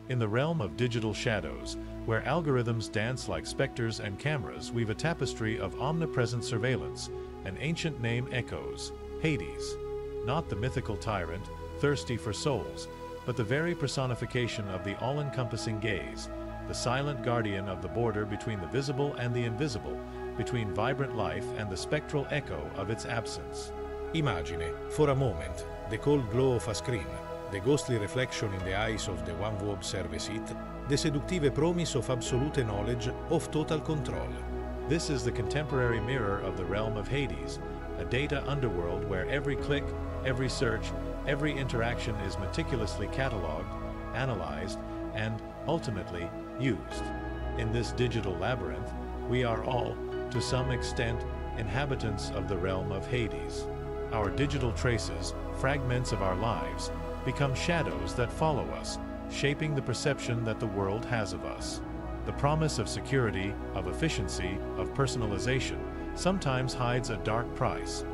In the realm of digital shadows, where algorithms dance like specters and cameras weave a tapestry of omnipresent surveillance, an ancient name echoes: Hades. Not the mythical tyrant, thirsty for souls, but the very personification of the all-encompassing gaze, the silent guardian of the border between the visible and the invisible, between vibrant life and the spectral echo of its absence. Imagine, for a moment, the cold glow of a screen, the ghostly reflection in the eyes of the one who observes it, the seductive promise of absolute knowledge, of total control. This is the contemporary mirror of the realm of Hades, a data underworld where every click, every search, every interaction is meticulously catalogued, analyzed, and, ultimately, used. In this digital labyrinth, we are all, to some extent, inhabitants of the realm of Hades. Our digital traces, fragments of our lives, become shadows that follow us, shaping the perception that the world has of us. The promise of security, of efficiency, of personalization sometimes hides a dark price.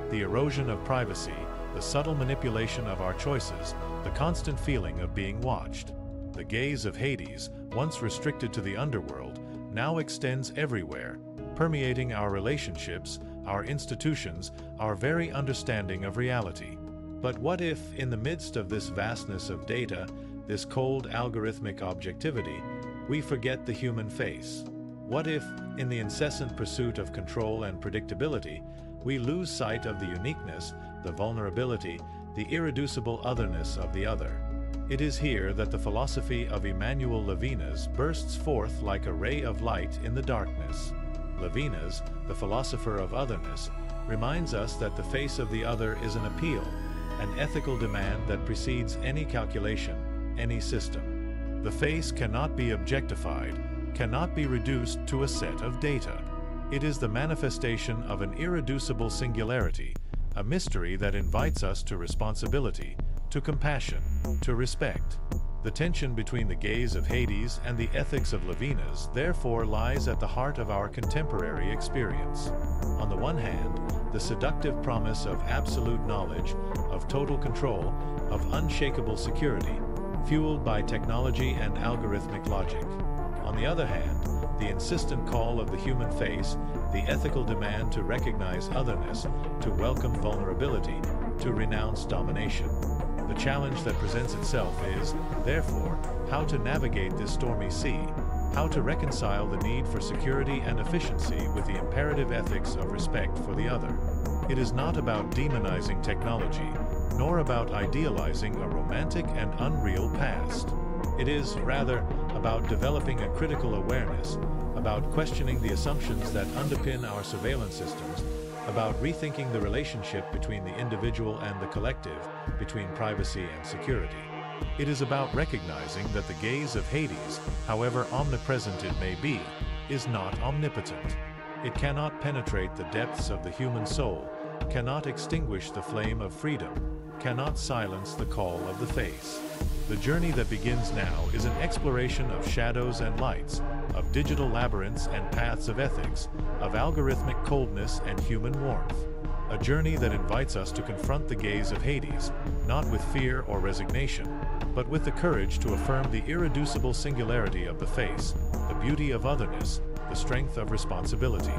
The erosion of privacy, the subtle manipulation of our choices, the constant feeling of being watched. The gaze of Hades, once restricted to the underworld, now extends everywhere, permeating our relationships, our institutions, our very understanding of reality. But what if, in the midst of this vastness of data, this cold algorithmic objectivity, we forget the human face? What if, in the incessant pursuit of control and predictability, we lose sight of the uniqueness, the vulnerability, the irreducible otherness of the other? It is here that the philosophy of Emmanuel Levinas bursts forth like a ray of light in the darkness. Levinas, the philosopher of otherness, reminds us that the face of the other is an appeal, an ethical demand that precedes any calculation, any system. The face cannot be objectified, cannot be reduced to a set of data. It is the manifestation of an irreducible singularity, a mystery that invites us to responsibility, to compassion, to respect. The tension between the gaze of Hades and the ethics of Levinas therefore lies at the heart of our contemporary experience. On the one hand, the seductive promise of absolute knowledge, of total control, of unshakable security, fueled by technology and algorithmic logic. On the other hand, the insistent call of the human face, the ethical demand to recognize otherness, to welcome vulnerability, to renounce domination. The challenge that presents itself is, therefore, how to navigate this stormy sea, how to reconcile the need for security and efficiency with the imperative ethics of respect for the other. It is not about demonizing technology, nor about idealizing a romantic and unreal past. It is, rather, about developing a critical awareness, about questioning the assumptions that underpin our surveillance systems, about rethinking the relationship between the individual and the collective, between privacy and security. It is about recognizing that the gaze of Hades, however omnipresent it may be, is not omnipotent. It cannot penetrate the depths of the human soul, cannot extinguish the flame of freedom, cannot silence the call of the face. The journey that begins now is an exploration of shadows and lights, of digital labyrinths and paths of ethics, of algorithmic coldness and human warmth. A journey that invites us to confront the gaze of Hades, not with fear or resignation, but with the courage to affirm the irreducible singularity of the face, the beauty of otherness, the strength of responsibility.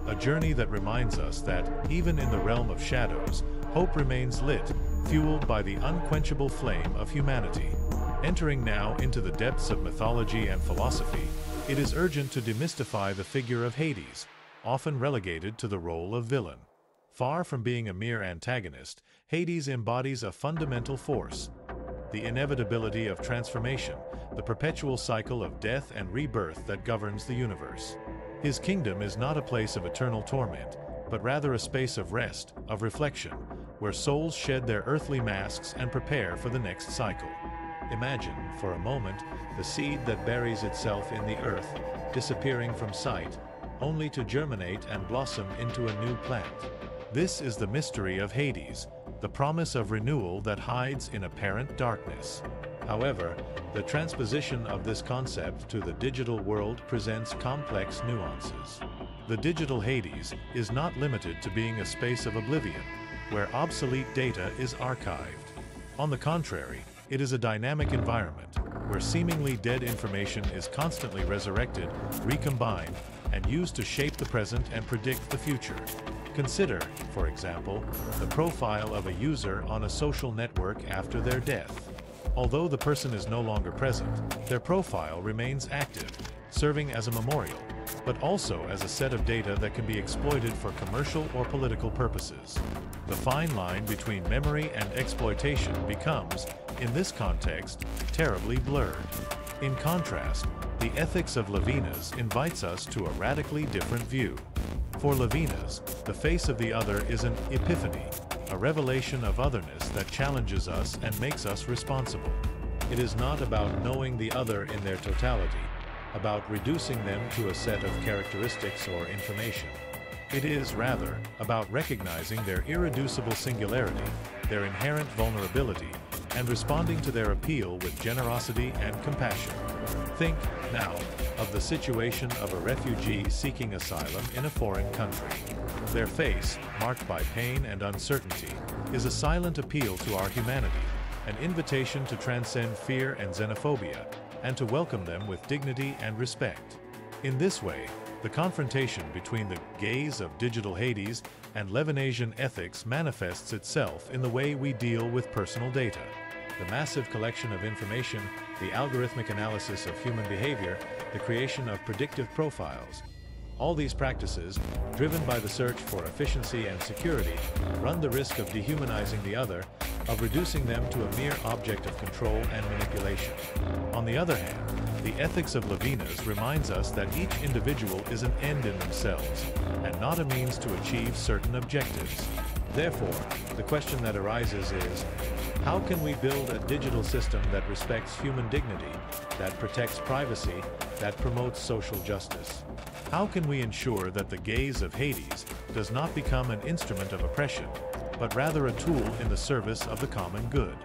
A journey that reminds us that, even in the realm of shadows, hope remains lit, fueled by the unquenchable flame of humanity. Entering now into the depths of mythology and philosophy, it is urgent to demystify the figure of Hades, often relegated to the role of villain. Far from being a mere antagonist, Hades embodies a fundamental force: the inevitability of transformation, the perpetual cycle of death and rebirth that governs the universe. His kingdom is not a place of eternal torment, but rather a space of rest, of reflection, where souls shed their earthly masks and prepare for the next cycle. Imagine, for a moment, the seed that buries itself in the earth, disappearing from sight, only to germinate and blossom into a new plant. This is the mystery of Hades, the promise of renewal that hides in apparent darkness. However, the transposition of this concept to the digital world presents complex nuances. The digital Hades is not limited to being a space of oblivion, where obsolete data is archived. On the contrary, it is a dynamic environment, where seemingly dead information is constantly resurrected, recombined, and used to shape the present and predict the future. Consider, for example, the profile of a user on a social network after their death. Although the person is no longer present, their profile remains active, serving as a memorial, but also as a set of data that can be exploited for commercial or political purposes. The fine line between memory and exploitation becomes, in this context, terribly blurred. In contrast, the ethics of Levinas invites us to a radically different view. For Levinas, the face of the other is an epiphany, a revelation of otherness that challenges us and makes us responsible. It is not about knowing the other in their totality, about reducing them to a set of characteristics or information. It is, rather, about recognizing their irreducible singularity, their inherent vulnerability, and responding to their appeal with generosity and compassion. Think, now, of the situation of a refugee seeking asylum in a foreign country. Their face, marked by pain and uncertainty, is a silent appeal to our humanity, an invitation to transcend fear and xenophobia, and to welcome them with dignity and respect. In this way, the confrontation between the gaze of digital Hades and Levinasian ethics manifests itself in the way we deal with personal data. The massive collection of information, the algorithmic analysis of human behavior, the creation of predictive profiles. All these practices, driven by the search for efficiency and security, run the risk of dehumanizing the other, of reducing them to a mere object of control and manipulation. On the other hand, the ethics of Levinas reminds us that each individual is an end in themselves, and not a means to achieve certain objectives. Therefore, the question that arises is, how can we build a digital system that respects human dignity, that protects privacy, that promotes social justice? How can we ensure that the gaze of Hades does not become an instrument of oppression, but rather a tool in the service of the common good?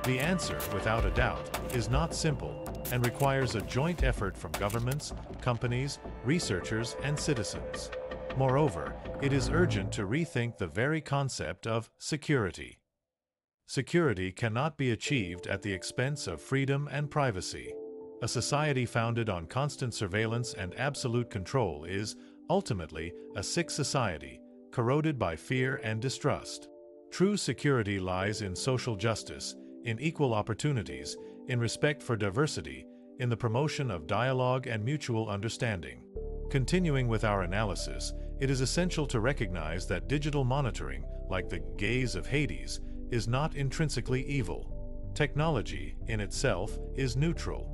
The answer, without a doubt, is not simple and requires a joint effort from governments, companies, researchers, and citizens. Moreover, it is urgent to rethink the very concept of security. Security cannot be achieved at the expense of freedom and privacy. A society founded on constant surveillance and absolute control is, ultimately, a sick society, corroded by fear and distrust. True security lies in social justice, in equal opportunities, in respect for diversity, in the promotion of dialogue and mutual understanding. Continuing with our analysis, it is essential to recognize that digital monitoring, like the gaze of Hades, is not intrinsically evil. Technology, in itself, is neutral.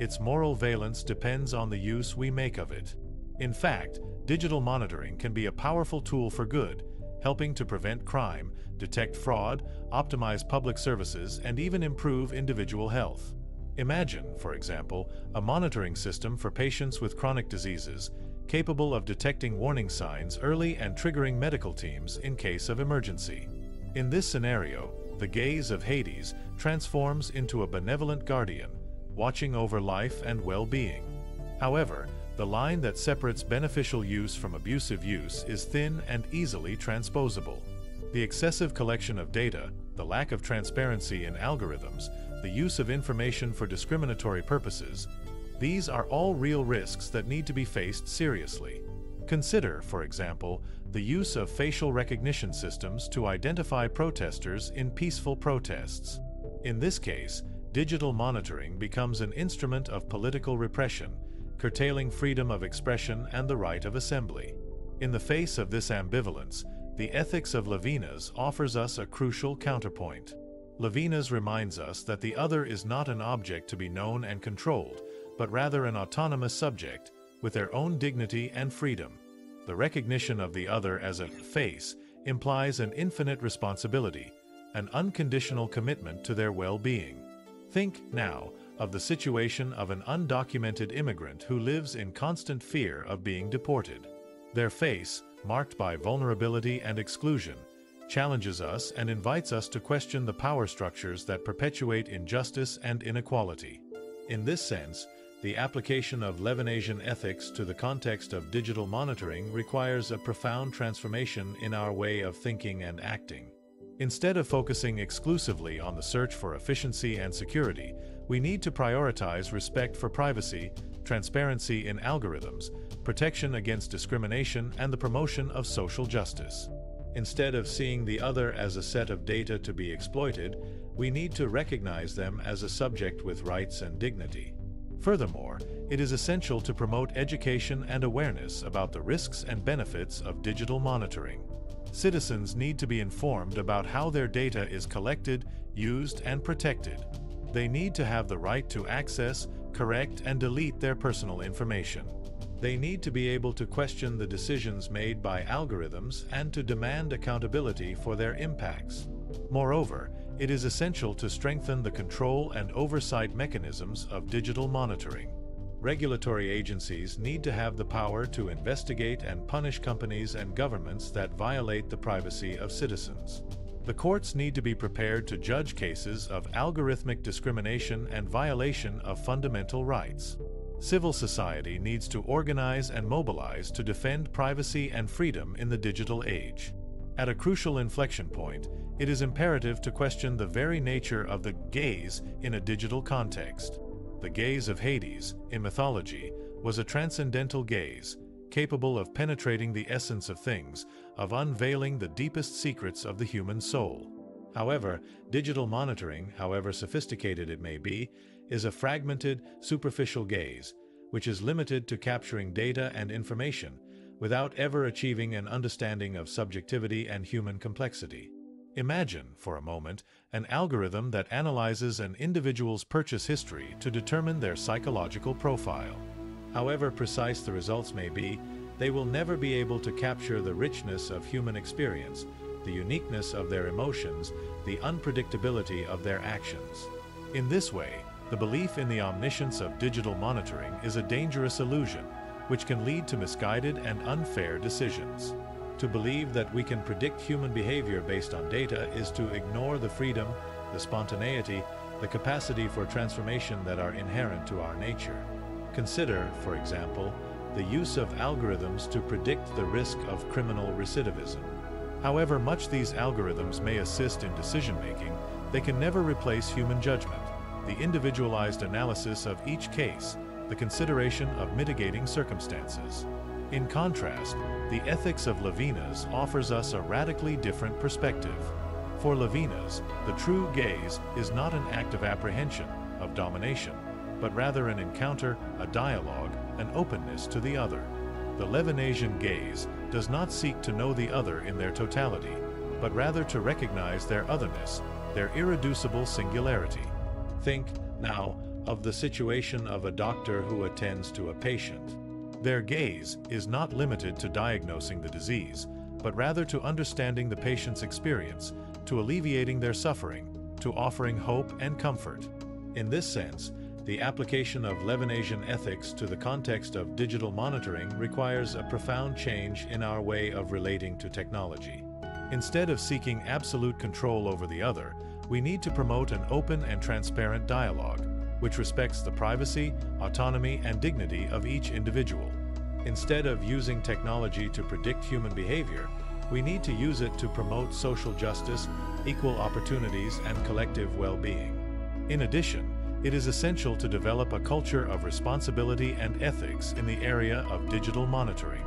Its moral valence depends on the use we make of it. In fact, digital monitoring can be a powerful tool for good, helping to prevent crime, detect fraud, optimize public services, and even improve individual health. Imagine, for example, a monitoring system for patients with chronic diseases, capable of detecting warning signs early and triggering medical teams in case of emergency. In this scenario, the gaze of Hades transforms into a benevolent guardian, watching over life and well-being. However, the line that separates beneficial use from abusive use is thin and easily transposable. The excessive collection of data, the lack of transparency in algorithms, the use of information for discriminatory purposes, these are all real risks that need to be faced seriously. Consider, for example, the use of facial recognition systems to identify protesters in peaceful protests. In this case, digital monitoring becomes an instrument of political repression, curtailing freedom of expression and the right of assembly. In the face of this ambivalence, the ethics of Levinas offers us a crucial counterpoint. Levinas reminds us that the other is not an object to be known and controlled, but rather an autonomous subject, with their own dignity and freedom. The recognition of the other as a face implies an infinite responsibility, an unconditional commitment to their well-being. Think, now, of the situation of an undocumented immigrant who lives in constant fear of being deported. Their face, marked by vulnerability and exclusion, challenges us and invites us to question the power structures that perpetuate injustice and inequality. In this sense, the application of Levinasian ethics to the context of digital monitoring requires a profound transformation in our way of thinking and acting. Instead of focusing exclusively on the search for efficiency and security, We need to prioritize respect for privacy, transparency in algorithms, protection against discrimination, and the promotion of social justice. Instead of seeing the other as a set of data to be exploited, we need to recognize them as a subject with rights and dignity. Furthermore, it is essential to promote education and awareness about the risks and benefits of digital monitoring. Citizens need to be informed about how their data is collected, used, and protected. They need to have the right to access, correct, and delete their personal information. They need to be able to question the decisions made by algorithms and to demand accountability for their impacts. Moreover, it is essential to strengthen the control and oversight mechanisms of digital monitoring. Regulatory agencies need to have the power to investigate and punish companies and governments that violate the privacy of citizens. The courts need to be prepared to judge cases of algorithmic discrimination and violation of fundamental rights. Civil society needs to organize and mobilize to defend privacy and freedom in the digital age. At a crucial inflection point, it is imperative to question the very nature of the gaze in a digital context. The gaze of Hades, in mythology, was a transcendental gaze, capable of penetrating the essence of things, of unveiling the deepest secrets of the human soul. However, digital monitoring, however sophisticated it may be, is a fragmented, superficial gaze, which is limited to capturing data and information, without ever achieving an understanding of subjectivity and human complexity. Imagine, for a moment, an algorithm that analyzes an individual's purchase history to determine their psychological profile. However precise the results may be, they will never be able to capture the richness of human experience, the uniqueness of their emotions, the unpredictability of their actions. In this way, the belief in the omniscience of digital monitoring is a dangerous illusion, which can lead to misguided and unfair decisions. To believe that we can predict human behavior based on data is to ignore the freedom, the spontaneity, the capacity for transformation that are inherent to our nature. Consider, for example, the use of algorithms to predict the risk of criminal recidivism. However much these algorithms may assist in decision-making, they can never replace human judgment, the individualized analysis of each case, the consideration of mitigating circumstances. In contrast, the ethics of Levinas offers us a radically different perspective. For Levinas, the true gaze is not an act of apprehension, of domination, but rather an encounter, a dialogue, an openness to the other. The Levinasian gaze does not seek to know the other in their totality, but rather to recognize their otherness, their irreducible singularity. Think, now, of the situation of a doctor who attends to a patient. Their gaze is not limited to diagnosing the disease, but rather to understanding the patient's experience, to alleviating their suffering, to offering hope and comfort. In this sense, the application of Levinasian ethics to the context of digital monitoring requires a profound change in our way of relating to technology. Instead of seeking absolute control over the other, we need to promote an open and transparent dialogue, which respects the privacy, autonomy, and dignity of each individual. Instead of using technology to predict human behavior, we need to use it to promote social justice, equal opportunities, and collective well-being. In addition, it is essential to develop a culture of responsibility and ethics in the area of digital monitoring.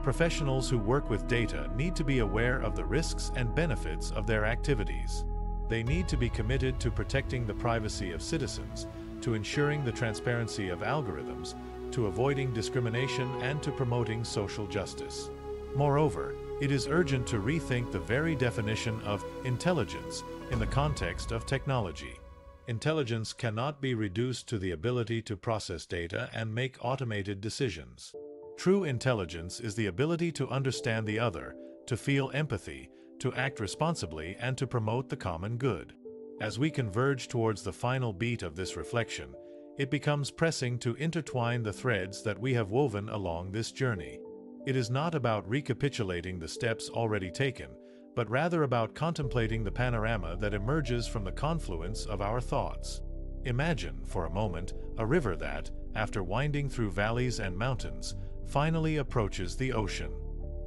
Professionals who work with data need to be aware of the risks and benefits of their activities. They need to be committed to protecting the privacy of citizens, to ensuring the transparency of algorithms, to avoiding discrimination, and to promoting social justice. Moreover, it is urgent to rethink the very definition of intelligence in the context of technology. Intelligence cannot be reduced to the ability to process data and make automated decisions. True intelligence is the ability to understand the other, to feel empathy, to act responsibly, and to promote the common good. As we converge towards the final beat of this reflection, it becomes pressing to intertwine the threads that we have woven along this journey. It is not about recapitulating the steps already taken, but rather about contemplating the panorama that emerges from the confluence of our thoughts. Imagine, for a moment, a river that, after winding through valleys and mountains, finally approaches the ocean.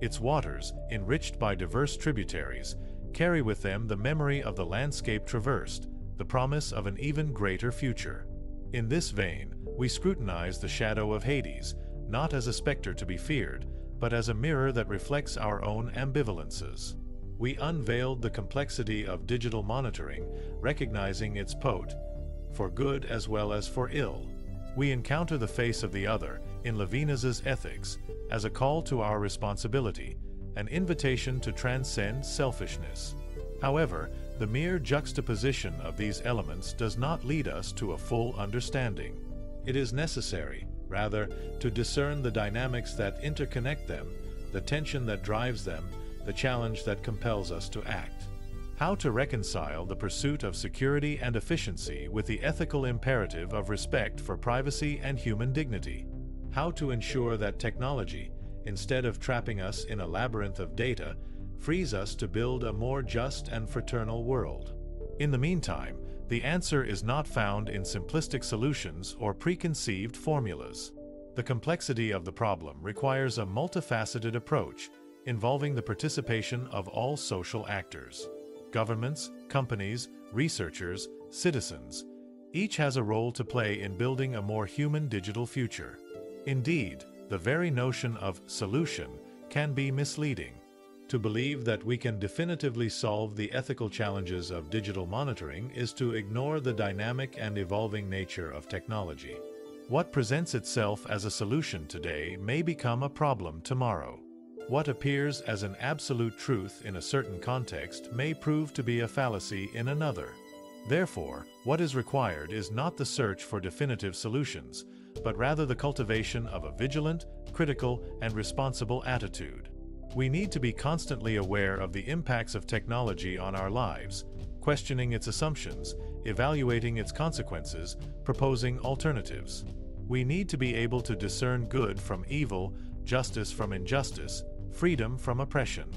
Its waters, enriched by diverse tributaries, carry with them the memory of the landscape traversed, the promise of an even greater future. In this vein, we scrutinize the shadow of Hades, not as a specter to be feared, but as a mirror that reflects our own ambivalences. We unveiled the complexity of digital monitoring, recognizing its for good as well as for ill. We encounter the face of the other, in Levinas's ethics, as a call to our responsibility, an invitation to transcend selfishness. However, the mere juxtaposition of these elements does not lead us to a full understanding. It is necessary, rather, to discern the dynamics that interconnect them, the tension that drives them, the challenge that compels us to act. How to reconcile the pursuit of security and efficiency with the ethical imperative of respect for privacy and human dignity. How to ensure that technology, instead of trapping us in a labyrinth of data, frees us to build a more just and fraternal world. In the meantime, the answer is not found in simplistic solutions or preconceived formulas. The complexity of the problem requires a multifaceted approach, involving the participation of all social actors. Governments, companies, researchers, citizens. Each has a role to play in building a more human digital future. Indeed, the very notion of solution can be misleading. To believe that we can definitively solve the ethical challenges of digital monitoring is to ignore the dynamic and evolving nature of technology. What presents itself as a solution today may become a problem tomorrow. What appears as an absolute truth in a certain context may prove to be a fallacy in another. Therefore, what is required is not the search for definitive solutions, but rather the cultivation of a vigilant, critical, and responsible attitude. We need to be constantly aware of the impacts of technology on our lives, questioning its assumptions, evaluating its consequences, proposing alternatives. We need to be able to discern good from evil, justice from injustice, freedom from oppression.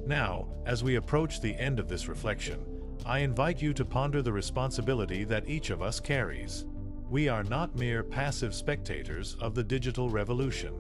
Now, as we approach the end of this reflection, I invite you to ponder the responsibility that each of us carries. We are not mere passive spectators of the digital revolution.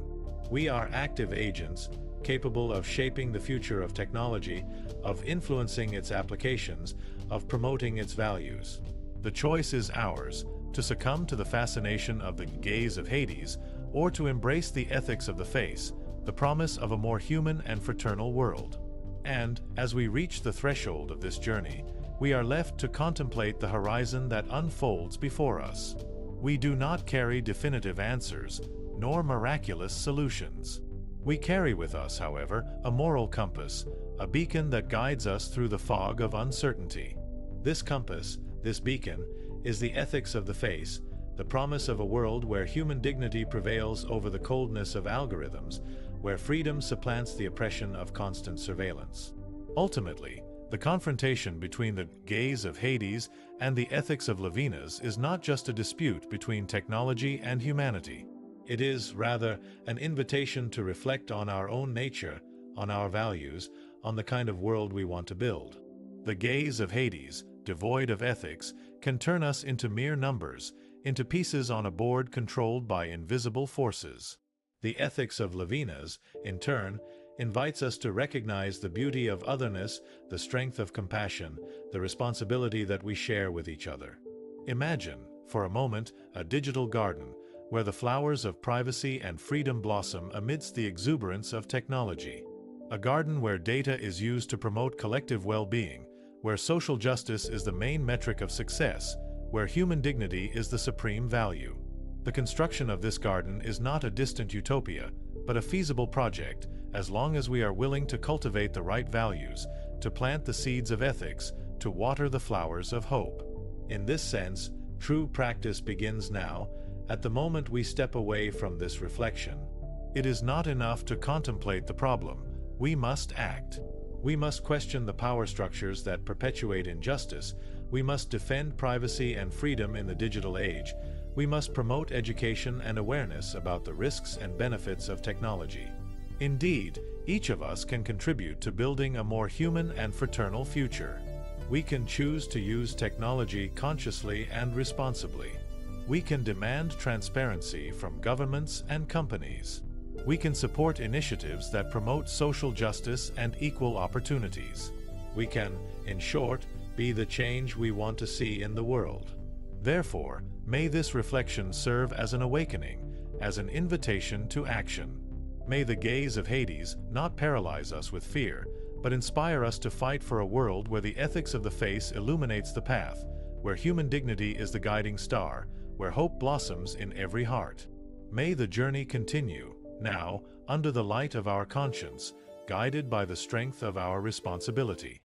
We are active agents, capable of shaping the future of technology, of influencing its applications, of promoting its values. The choice is ours, to succumb to the fascination of the gaze of Hades, or to embrace the ethics of the face, the promise of a more human and fraternal world. And, as we reach the threshold of this journey, we are left to contemplate the horizon that unfolds before us. We do not carry definitive answers, nor miraculous solutions. We carry with us, however, a moral compass, a beacon that guides us through the fog of uncertainty. This compass, this beacon, is the ethics of the face, the promise of a world where human dignity prevails over the coldness of algorithms, where freedom supplants the oppression of constant surveillance. Ultimately, the confrontation between the gaze of Hades and the ethics of Levinas is not just a dispute between technology and humanity. It is, rather, an invitation to reflect on our own nature, on our values, on the kind of world we want to build. The gaze of Hades, devoid of ethics, can turn us into mere numbers, into pieces on a board controlled by invisible forces. The ethics of Levinas, in turn, invites us to recognize the beauty of otherness, the strength of compassion, the responsibility that we share with each other. Imagine, for a moment, a digital garden, where the flowers of privacy and freedom blossom amidst the exuberance of technology. A garden where data is used to promote collective well-being, where social justice is the main metric of success, where human dignity is the supreme value. The construction of this garden is not a distant utopia, but a feasible project, as long as we are willing to cultivate the right values, to plant the seeds of ethics, to water the flowers of hope. In this sense, true practice begins now, at the moment we step away from this reflection. It is not enough to contemplate the problem. We must act. We must question the power structures that perpetuate injustice. We must defend privacy and freedom in the digital age. We must promote education and awareness about the risks and benefits of technology. Indeed, each of us can contribute to building a more human and fraternal future. We can choose to use technology consciously and responsibly. We can demand transparency from governments and companies. We can support initiatives that promote social justice and equal opportunities. We can, in short, be the change we want to see in the world. Therefore, may this reflection serve as an awakening, as an invitation to action. May the gaze of Hades not paralyze us with fear, but inspire us to fight for a world where the ethics of the face illuminates the path, where human dignity is the guiding star, where hope blossoms in every heart. May the journey continue, now, under the light of our conscience, guided by the strength of our responsibility.